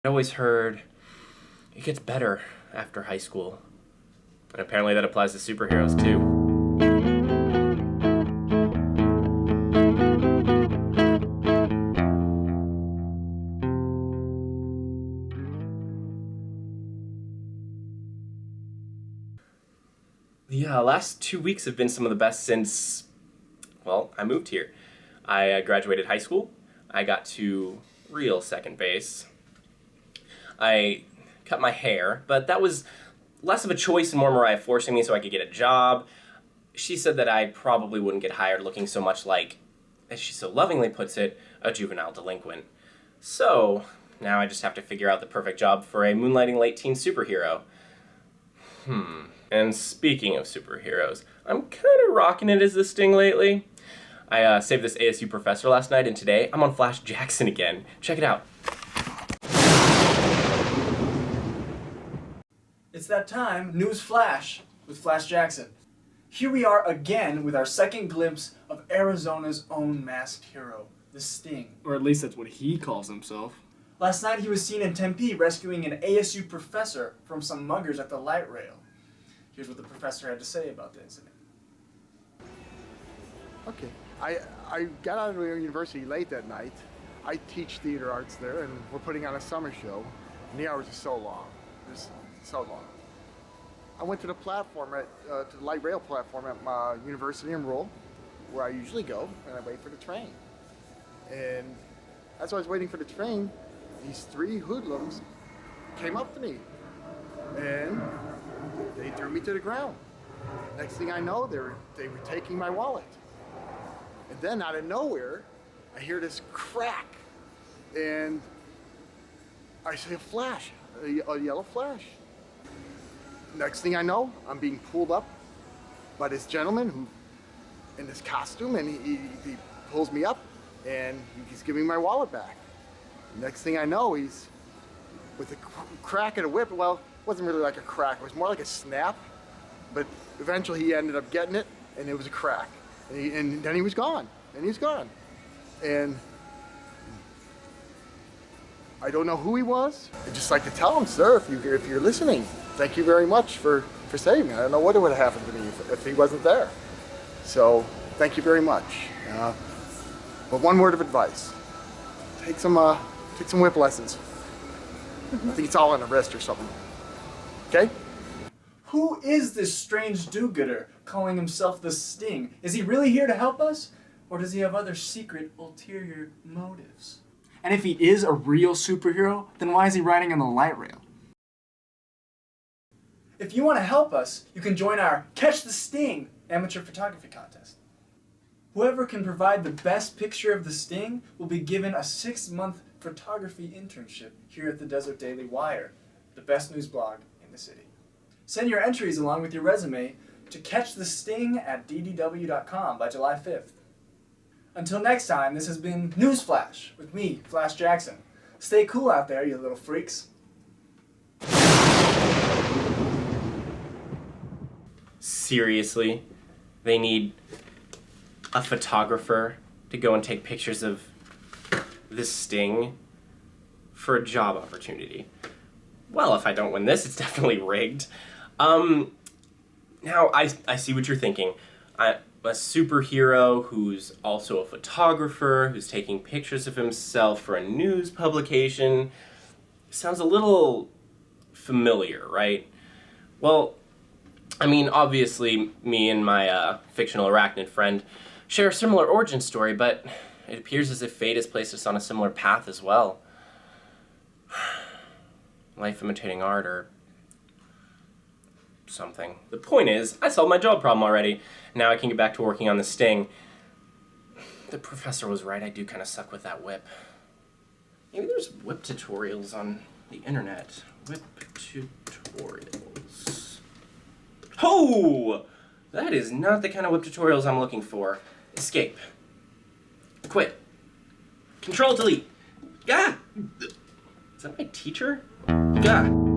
I always heard it gets better after high school. And apparently that applies to superheroes too. The last 2 weeks have been some of the best since, well, I moved here. I graduated high school. I got to real second base. I cut my hair, but that was less of a choice and more Mariah forcing me so I could get a job. She said that I probably wouldn't get hired looking so much like, as she so lovingly puts it, a juvenile delinquent. So, now I just have to figure out the perfect job for a moonlighting late teen superhero. And speaking of superheroes, I'm kind of rocking it as the Sting lately. I saved this ASU professor last night, and today I'm on Flash Jackson again. Check it out. It's that time, News Flash, with Flash Jackson. Here we are again with our second glimpse of Arizona's own masked hero, the Sting. Or at least that's what he calls himself. Last night he was seen in Tempe rescuing an ASU professor from some muggers at the light rail. Here's what the professor had to say about the incident. Okay. I got out of the university late that night. I teach theater arts there, and we're putting on a summer show, and the hours are so long. Just so long. I went to the platform to the light rail platform at my university in Roll, where I usually go, and I wait for the train. And as I was waiting for the train, these three hoodlums came up to me, and they threw me to the ground. Next thing I know, they were taking my wallet. And then out of nowhere, I hear this crack, and I see a flash, a yellow flash. Next thing I know, I'm being pulled up by this gentleman who, in this costume, and he pulls me up, and he's giving my wallet back. Next thing I know, he's with a crack of the whip. Well, it wasn't really like a crack; it was more like a snap. But eventually, he ended up getting it, and it was a crack. And then he was gone, and he's gone. And I don't know who he was. I'd just like to tell him, sir, if you're listening, thank you very much for saving me. I don't know what would have happened to me if he wasn't there. So thank you very much. But one word of advice: take some whip lessons. I think it's all on the wrist or something. Okay? Who is this strange do-gooder calling himself the Sting? Is he really here to help us? Or does he have other secret, ulterior motives? And if he is a real superhero, then why is he riding on the light rail? If you want to help us, you can join our Catch the Sting amateur photography contest. Whoever can provide the best picture of the Sting will be given a 6-month photography internship here at the Desert Daily Wire, the best news blog in the city. Send your entries along with your resume to catchthesting@ddw.com by July 5th. Until next time, this has been News Flash with me, Flash Jackson. Stay cool out there, you little freaks. Seriously? They need a photographer to go and take pictures of the Sting for a job opportunity. Well, if I don't win this, it's definitely rigged. Now, I see what you're thinking. A superhero who's also a photographer, who's taking pictures of himself for a news publication. Sounds a little familiar, right? Well, I mean, obviously, me and my fictional arachnid friend share a similar origin story, but it appears as if fate has placed us on a similar path as well. Life imitating art or something. The point is, I solved my job problem already. Now I can get back to working on the Sting. The professor was right, I do kind of suck with that whip. Maybe there's whip tutorials on the internet. Whip tutorials. Oh! That is not the kind of whip tutorials I'm looking for. Escape. Quit. Control delete. Ah! Is that my teacher? God.